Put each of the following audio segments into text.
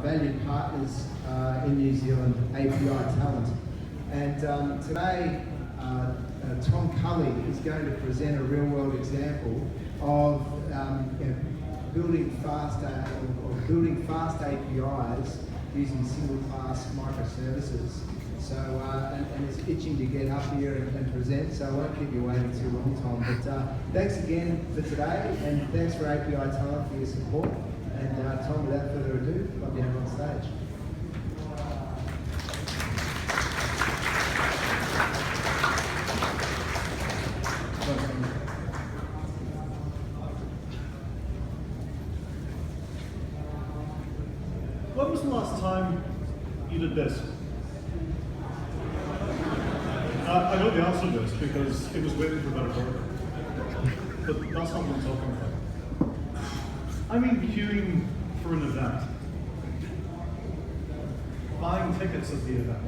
valued partners in New Zealand, API Talent. And today, Tom Cully is going to present a real-world example of building fast APIs using single-class microservices. So, and it's itching to get up here and present, so I won't keep you waiting too long, Tom. But thanks again for today, and thanks for API Talent for your support. And Tom, without further ado, I'd love to have you on stage. When was the last time you did this? I know the answer to this because it was waiting for better work. But that's not what I'm talking about. I mean queuing for an event. Buying tickets at the event.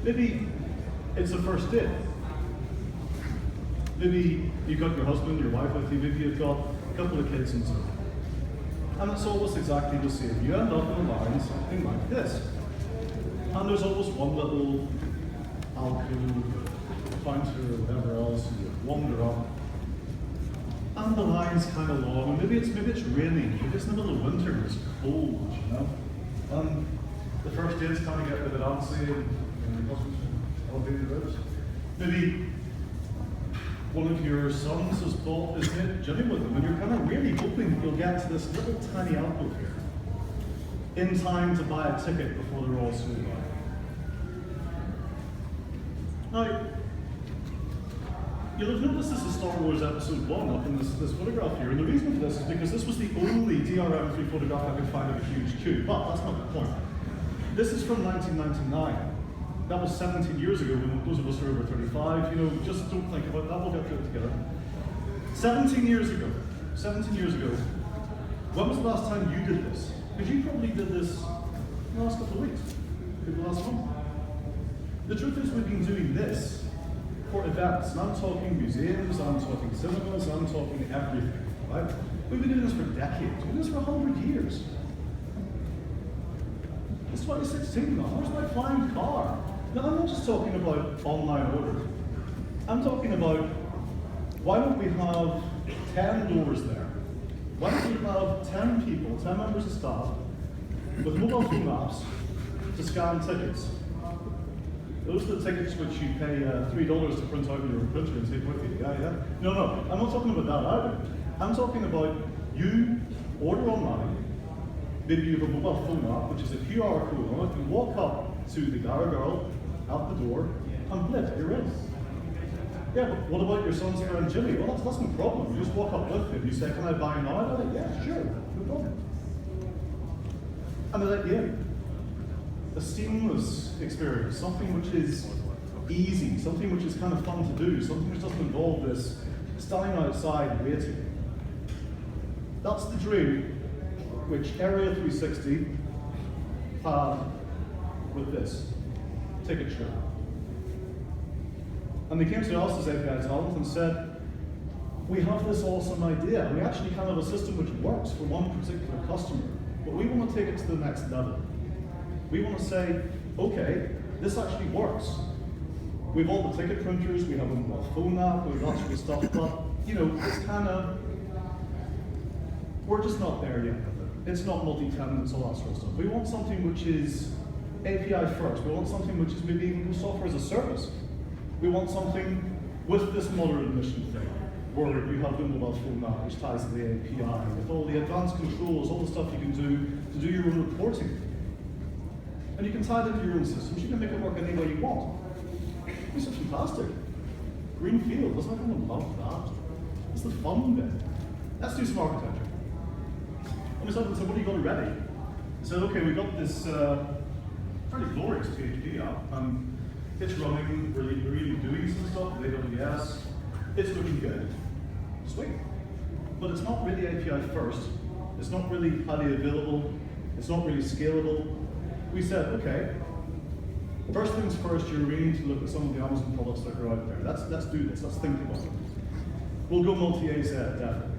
Maybe it's a first date. Maybe you've got your husband, your wife with you, maybe you've got a couple of kids and so on. And it's almost exactly the same. You end up in a line, something like this. And there's always one little alcove, counter, or whatever else, and you wander up. And the line's kind of long, and maybe it's raining, maybe it's in the middle of winter, and it's cold, you know? And the first date's kind of get a bit antsy, and the husband's elevated ribs. Maybe one of your sons has bought this knit jimmy with them, and you're kind of really hoping that you'll get to this little tiny alcove here in time to buy a ticket before they're all sold out. Now, you'll have noticed this is Star Wars Episode 1 up in this photograph here, and the reason for this is because this was the only DRM-free photograph I could find of a huge queue, but that's not the point. This is from 1999. That was 17 years ago, when those of us who are over 35, you know, just don't think about that, we'll get through it together. 17 years ago, when was the last time you did this? Because you probably did this in the last couple of weeks, maybe last month. The truth is we've been doing this for events, and I'm talking museums, I'm talking cinemas, I'm talking everything, right? We've been doing this for decades, we've been doing this for 100 years. It's 2016 now, where's my flying car? Now, I'm not just talking about online orders. I'm talking about, why don't we have 10 doors there? Why don't we have 10 people, 10 members of staff, with mobile phone apps to scan tickets? Those are the tickets which you pay $3 to print out in your printer and take with you. Yeah. No, I'm not talking about that either. I'm talking about you order online, maybe you have a mobile phone app, which is a QR code on it, you walk up to the guy or girl at the door, and blip, you're in. Yeah, but what about your son's friend Jimmy? Well, that's no problem. You just walk up with him, you say, can I buy now? They're like, yeah, sure, no problem. And they're like, yeah. A seamless experience, something which is easy, something which is kind of fun to do, something which doesn't involve this standing outside waiting. That's the dream which Area 360 had with this ticket show. And they came to us as API Talent and said, we have this awesome idea. We actually kind of have a system which works for one particular customer, but we want to take it to the next level. We want to say, okay, this actually works. We have all the ticket printers, we have a mobile phone app, we have lots of stuff, but you know, it's kind of, we're just not there yet with it. It's not multi-tenant, it's all that sort of stuff. We want something which is API first. We want something which is maybe even software as a service. We want something with this modern admission thing, where you have the mobile phone app which ties to the API, with all the advanced controls, all the stuff you can do to do your own reporting. And you can tie it into your own systems. You can make it work any way you want. This is fantastic. Green field, doesn't everyone love that? It's the fun bit. Let's do some architecture. And we started and said, what have you got already? We said, okay, we've got this fairly glorious PHP app, and it's running, we're really doing some stuff with AWS. It's looking good. Sweet. But it's not really API first. It's not really highly available. It's not really scalable. We said, okay, first things first, you're really need to look at some of the Amazon products that are out there. Let's do this, let's think about it. We'll go multi-AZ, definitely.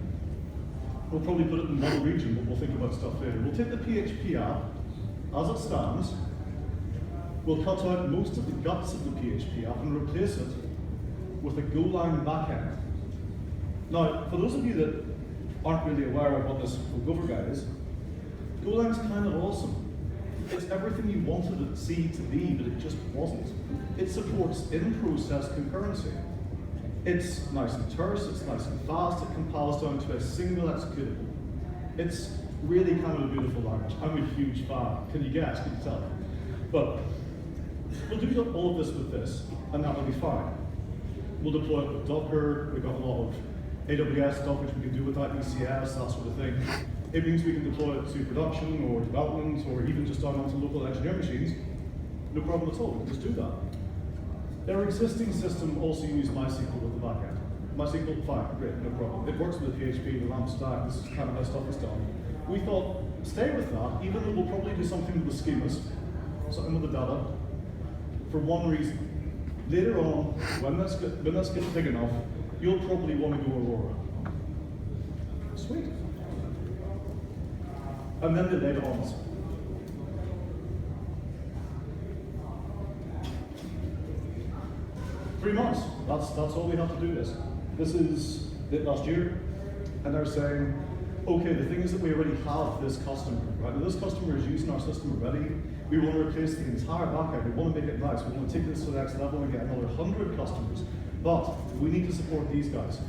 We'll probably put it in one region, but we'll think about stuff later. We'll take the PHP app as it stands. We'll cut out most of the guts of the PHP app and replace it with a Golang backend. Now, for those of you that aren't really aware of what this Gover guy is, Golang's kind of awesome. It's everything you wanted it to be, but it just wasn't. It supports in-process concurrency. It's nice and terse, it's nice and fast, it compiles down to a single executable. It's really kind of a beautiful language. I'm a huge fan. Can you guess? Can you tell? But we'll do all of this with this, and that will be fine. We'll deploy it with Docker. We've got a lot of AWS stuff which we can do with that, ECS, that sort of thing. It means we can deploy it to production or development or even just down onto local engineer machines. No problem at all, we can just do that. Their existing system also uses MySQL with the backend. MySQL, fine, great, no problem. It works with the PHP, the LAMP stack, this is kind of how stuff is done. We thought, stay with that, even though we'll probably do something with the schemas, something with the data, for one reason. Later on, when this gets big enough, you'll probably want to go Aurora. Sweet. And then the data ons. Three months. That's all we have to do this. This is it last year, and they're saying, okay, the thing is that we already have this customer, right? Now this customer is using our system already. We want to replace the entire backend. We want to make it nice. We want to take this to the next level and get another 100 customers. But we need to support these guys.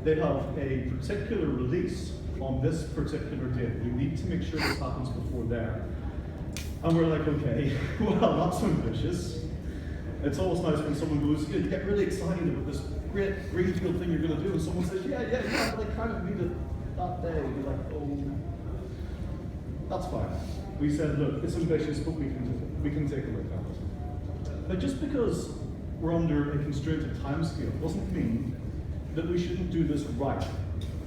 They have a particular release on this particular date. We need to make sure this happens before there. And we're like, okay, well, that's ambitious. It's always nice when someone goes, you get really excited about this great greenfield thing you're going to do, and someone says, yeah, but I kind of need it that day. And you're like, oh, that's fine. We said, look, it's ambitious, but we can take a look at it. But just because we're under a constrained time scale doesn't mean that we shouldn't do this right.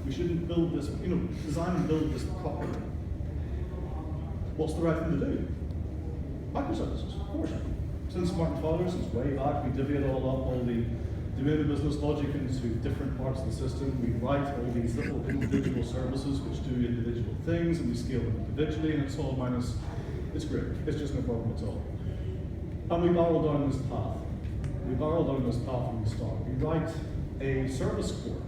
We shouldn't build this, design and build this properly. What's the right thing to do? Microservices, of course. Since Martin Fowler, since way back, we divvy it all up, all the domain and business logic into different parts of the system. We write all these little individual services which do individual things, and we scale them individually, and it's all minus, it's great. It's just no problem at all. And we barrel down this path. We barrel down this path from the start. We write a service core,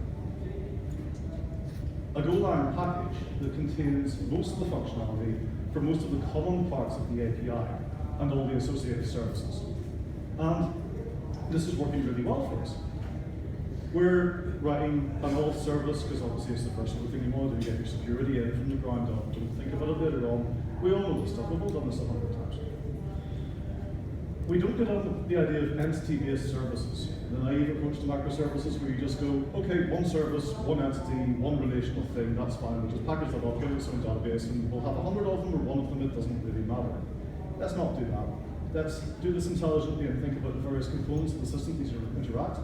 a Golang package that contains most of the functionality for most of the common parts of the API and all the associated services. And this is working really well for us. We're writing an all service, because obviously it's the first thing you want to do, you get your security in from the ground up. Don't think about it later on. We all know this stuff, we've all done this 100 times. We don't get out of the idea of entity-based services. The naive approach to microservices where you just go, okay, one service, one entity, one relational thing, that's fine. We'll just package that up, give it some database, and we'll have 100 of them or one of them, it doesn't really matter. Let's not do that. Let's do this intelligently and think about the various components of the system these interact.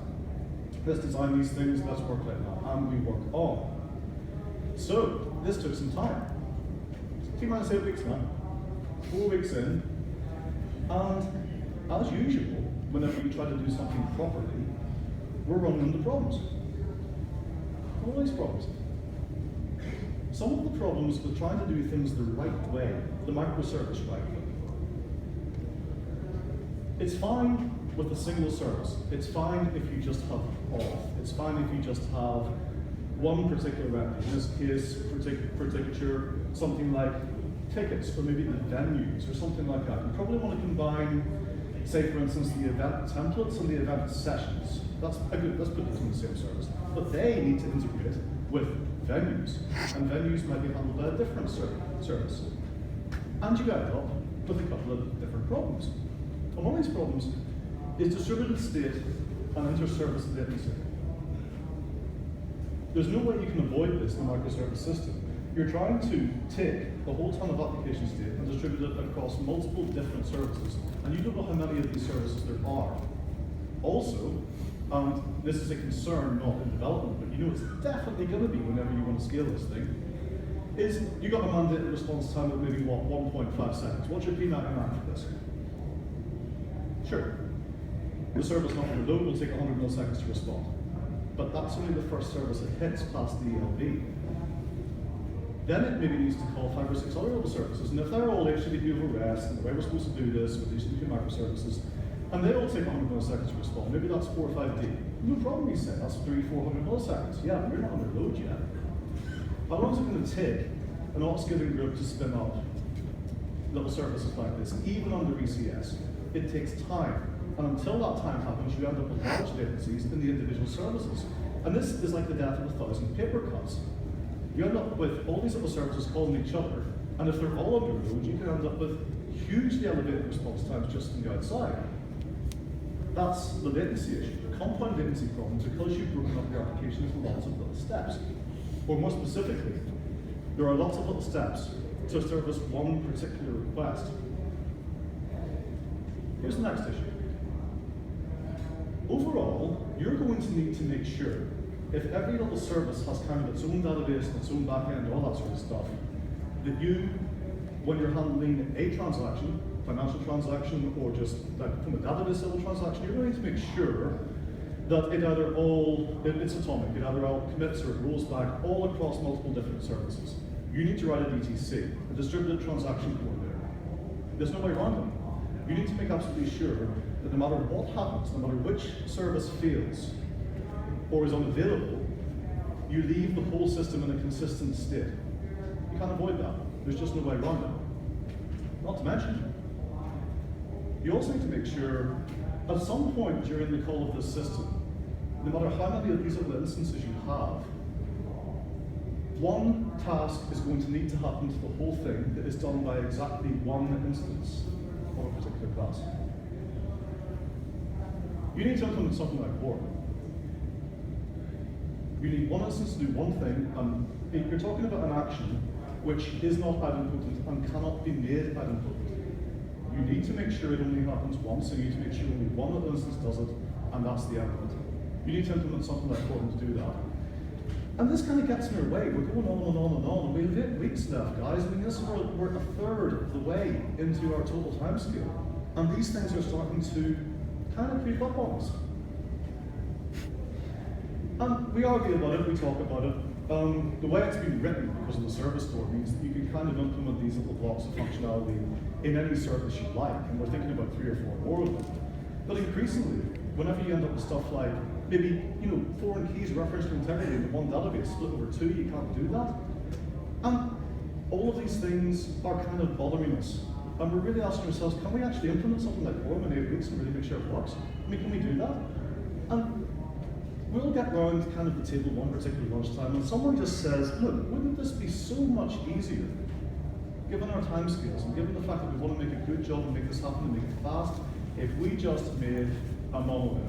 Let's design these things, let's work like that, and we work on. So, this took some time. T-minus 8 weeks now. 4 weeks in, and as usual, whenever you try to do something properly, we're running into problems. Always problems. Some of the problems with trying to do things the right way, the microservice right way. It's fine with a single service. It's fine if you just have auth. It's fine if you just have one particular entity. In this case, for ticketry, something like tickets, or maybe the venues, or something like that. You probably want to combine, say for instance, the event templates and the event sessions. Let's put those in the same service. But they need to integrate with venues, and venues might be handled by a different service. And you end up with a couple of different problems. And one of these problems is distributed state and inter-service latency. There's no way you can avoid this in the microservice system. You're trying to take a whole ton of application state and distribute it across multiple different services, and you don't know how many of these services there are. Also, and this is a concern not in development, but you know it's definitely going to be whenever you want to scale this thing, is you got a mandated response time of maybe, 1.5 seconds. What's your P99 for this? Sure. The service not going to load will take 100 milliseconds to respond. But that's only the first service that hits past the ELB. Then it maybe needs to call 5 or 6 other little services. And if they're all HTTP over REST, and the way we're supposed to do this with HTTP microservices, and they all take 100 milliseconds to respond, maybe that's 4 or 5D. No problem, you say, that's 300-400 milliseconds. Yeah, but you're not under load yet. How long is it going to take an Auckland group to spin up little services like this, even under ECS? It takes time. And until that time happens, you end up with large latencies in the individual services. And this is like the death of 1,000 paper cuts. You end up with all these little services calling each other, and if they're all under load, you can end up with hugely elevated response times just from the outside. That's the latency issue. Compound latency problems because you've broken up your application into lots of little steps. Or more specifically, there are lots of little steps to service one particular request. Here's the next issue. Overall, you're going to need to make sure if every little service has kind of its own database and its own backend, all that sort of stuff, that you, when you're handling a transaction, financial transaction, or just like from a database level transaction, you're going to make sure that it either it's atomic, it either all commits or it rolls back all across multiple different services. You need to write a DTC, a distributed transaction coordinator. There's no way around it. You need to make absolutely sure that no matter what happens, no matter which service fails or is unavailable, you leave the whole system in a consistent state. You can't avoid that. There's just no way around it. Not to mention, you also need to make sure at some point during the call of this system, no matter how many of these little instances you have, one task is going to need to happen to the whole thing that is done by exactly one instance of a particular class. You need to implement something like WAR. You need one instance to do one thing, and you're talking about an action which is not idempotent and cannot be made idempotent. You need to make sure it only happens once, so you need to make sure only one little instance does it, and that's the end of it. You need to implement something like WAR to do that. And this kind of gets in our way. We're going on and on and on, and we have 8 weeks left, guys. I mean, we're a third of the way into our total timescale, and these things are starting to kind of creep up on us. And we argue about it, we talk about it. The way it's been written, because of the service store, means that you can kind of implement these little blocks of functionality in any service you like, and we're thinking about 3 or 4 more of them. But increasingly, whenever you end up with stuff like maybe, foreign keys referenced to integrity in one database split over 2, you can't do that. And all of these things are kind of bothering us. And we're really asking ourselves, can we actually implement something like WAR in 8 weeks and really make sure it works? I mean, can we do that? And we'll get round to kind of the table one particular lunchtime, and someone just says, look, wouldn't this be so much easier, given our timescales and given the fact that we want to make a good job and make this happen and make it fast, if we just made a monolith?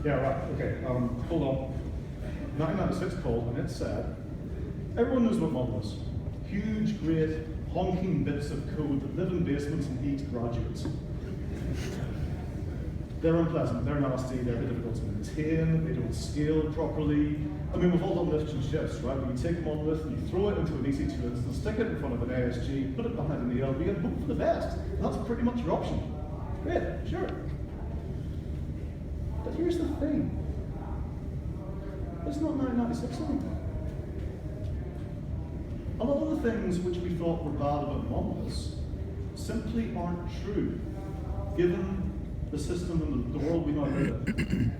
Yeah, right, okay, hold on. 1996 called, and it said, everyone knows what monoliths. Huge, great, honking bits of code that live in basements and eat graduates. They're unpleasant, they're nasty, they're difficult to maintain, they don't scale properly. I mean, we've all done lifts and shifts, right? When you take a monolith and you throw it into an EC2 instance, stick it in front of an ASG, put it behind an ELB, and hope for the best. And that's pretty much your option. Great, sure. But here's the thing. It's not 1996 anymore. A lot of the things which we thought were bad about monoliths simply aren't true, given the system and the world we now live in.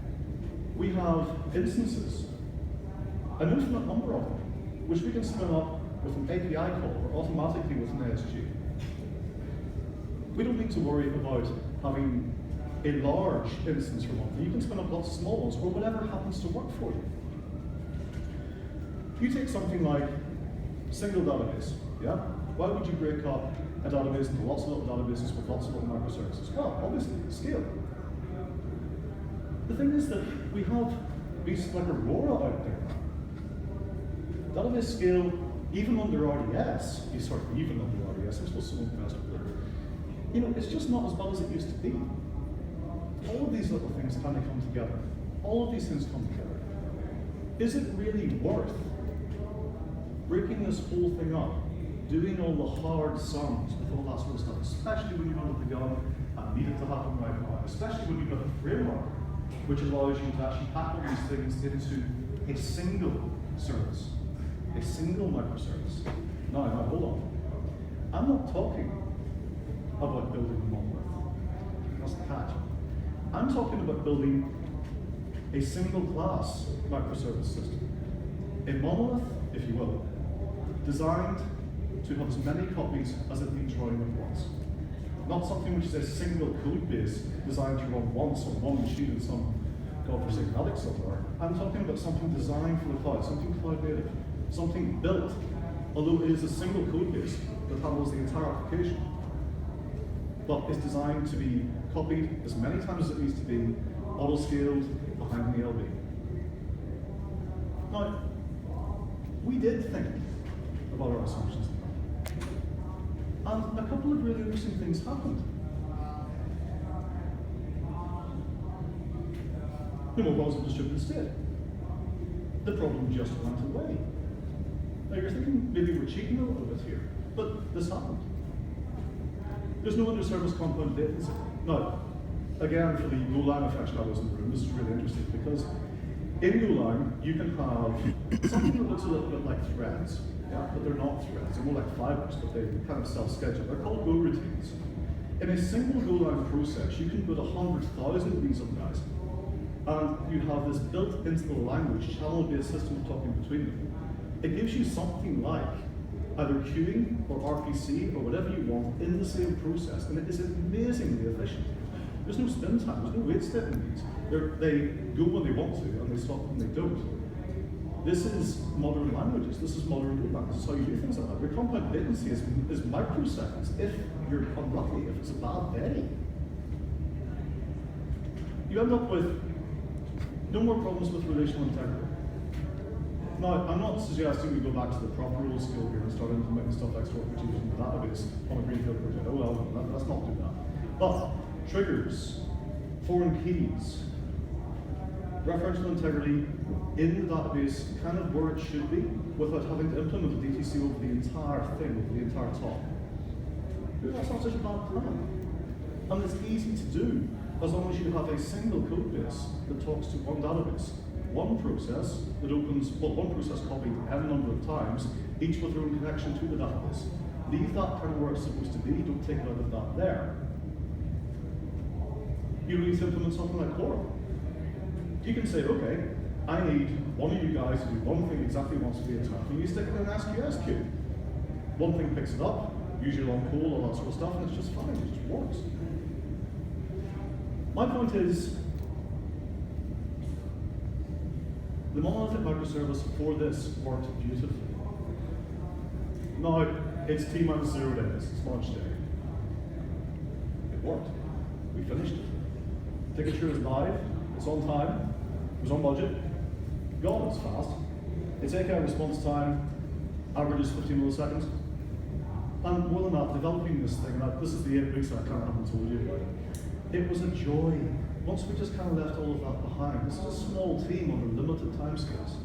We have instances, an infinite number of them, which we can spin up with an API call or automatically with an ASG. We don't need to worry about having a large instance for one thing. You can spin up lots of small ones, or whatever happens to work for you. You take something like single database, yeah? Why would you break up a database into lots of little databases with lots of little microservices? Well, obviously, scale. The thing is that we have beasts like Aurora out there. Database scale, even under RDS, even under RDS, I'm still so impressed with it. It's just not as bad as it used to be. All of these little things kind of come together. All of these things come together. Is it really worth breaking this whole thing up, doing all the hard sums with all that sort of stuff, especially when you've got the gun and need it to happen right now, especially when you've got a framework which allows you to actually pack all these things into a single service, a single microservice. Now, hold on. I'm not talking about building a monolith. That's the catch. I'm talking about building a single class microservice system. A monolith, if you will, designed to have as many copies as it needs running at once. Not something which is a single code base designed to run once on one machine in some godforsaken attic somewhere. I'm talking about something designed for the cloud, something cloud native, something built, although it is a single code base that handles the entire application, but is designed to be copied as many times as it needs to be, auto-scaled behind the LB. Now, we did think about our assumptions, and a couple of really interesting things happened. No more problems with distributed state. The problem just went away. Now you're thinking maybe we're cheating a little bit here, but this happened. There's no inter-service compound latency. Now, again, for the Golang aficionados in the room, this is really interesting because in Golang you can have something that looks a little bit like threads, yeah, but they're not threads. They're more like fibers, but they kind of self-schedule. They're called Go routines. In a single Golang process, you can put 100,000 of these on guys, and you have this built into the language channel-based system of talking between them. It gives you something like either queuing or RPC or whatever you want in the same process, and it is amazingly efficient. There's no spin time, there's no wait step in these. They go when they want to, and they stop when they don't. This is modern languages, this is modern Golang, this is how you do things like that. Your compound latency is microseconds if you're unlucky, if it's a bad day. You end up with no more problems with relational integrity. Now, I'm not suggesting we go back to the proper rule skill here and start implementing stuff like stored retrievals in the database on a greenfield project. Oh well, let's not do that. But triggers, foreign keys, referential integrity in the database, kind of where it should be, without having to implement a DTC over the entire thing, over the entire top. That's not such a bad plan. And it's easy to do, as long as you have a single code base that talks to one database. One process that opens, well, one process copied n number of times, each with their own connection to the database. Leave that kind of where it's supposed to be, don't take it out of that there. You need to implement something like core. You can say, okay, I need one of you guys to do one thing exactly once a day at a time, and you stick it in an SQS queue. One thing picks it up, usually on call, all that sort of stuff, and it's just fine, it just works. My point is, the monolithic microservice for this worked beautifully. Now, it's T-minus 0 days, it's launch day. It worked. We finished it. Ticketure is live, it's on time, it was on budget. God, it's fast. Its API response time averages 15 milliseconds. And more than that, developing this thing, this is the 8 weeks that I kind of haven't told you about. It was a joy. Once we just kind of left all of that behind, this is a small team under limited timescales.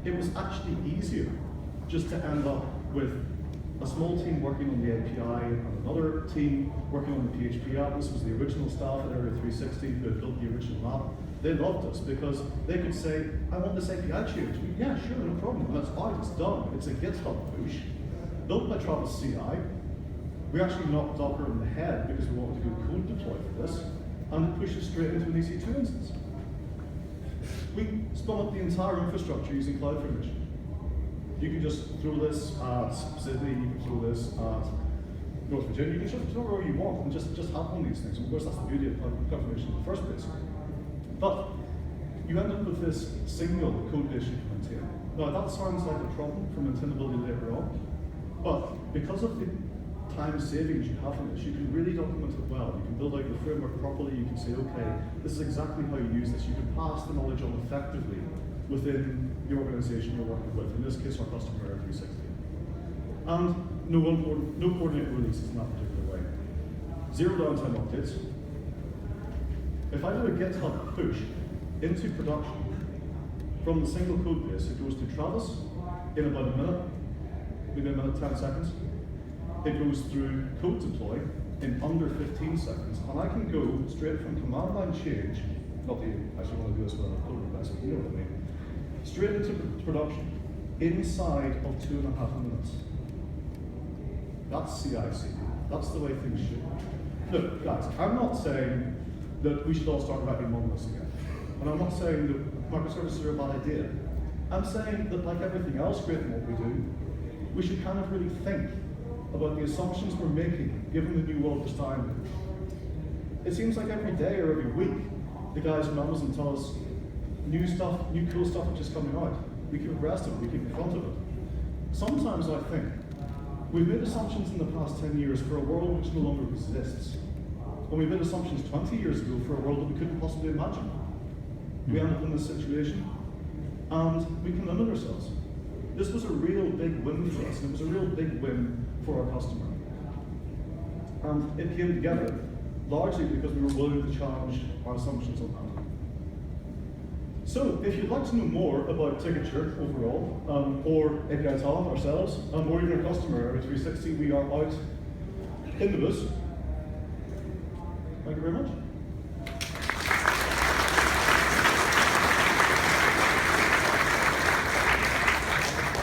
It was actually easier just to end up with a small team working on the API and another team working on the PHP app. This was the original staff at Area 360 who had built the original app. They loved us because they could say, I want this API change. Yeah, sure, no problem. And it's out, it's done. It's a GitHub push. Built by Travis CI. We actually knocked Docker in the head because we wanted to do code deploy for this, and it pushed us straight into an EC2 instance. We spun up the entire infrastructure using CloudFormation. You can just throw this at Sydney, you can throw this at North Virginia, you can just throw wherever you want and just have one of these things. And of course, that's the beauty of CloudFormation in the first place. But you end up with this single code base you can maintain. Now, that sounds like a problem for maintainability later on, but because of the time savings you have in this, you can really document it well. You can build out your framework properly. You can say, okay, this is exactly how you use this. You can pass the knowledge on effectively within the organization you're working with. In this case, our customer Area 360. And no coordinated releases in that particular way. Zero downtime updates. If I do a GitHub push into production from the single code base, it goes to Travis in about a minute, maybe a minute, 10 seconds. It goes through code deploy in under 15 seconds, and I can go straight from command line change not that you actually want to do this with a pull request, but you know what I mean. Straight into production, inside of 2.5 minutes. That's CI/CD. That's the way things should be. Look, guys, I'm not saying that we should all start writing monoliths again. And I'm not saying that microservices are a bad idea. I'm saying that like everything else great in what we do, we should kind of really think about the assumptions we're making given the new world we're starting in. It seems like every day or every week, the guys from Amazon tell us new stuff, new cool stuff which is coming out. We keep abreast of it, we keep in front of it. Sometimes I think we've made assumptions in the past 10 years for a world which no longer exists. And we made assumptions 20 years ago for a world that we couldn't possibly imagine. We end up in this situation, and we can limit ourselves. This was a real big win for us, and it was a real big win for our customer. And it came together largely because we were willing to challenge our assumptions on that. So, if you'd like to know more about Ticketure overall, or API Talent ourselves, or even our customer, Area 360, we are out in the booth. Thank you very much.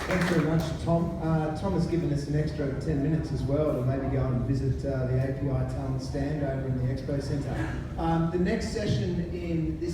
Thanks very much, Tom. Tom has given us an extra 10 minutes as well to maybe go and visit the API Talent stand over in the Expo Centre. The next session in this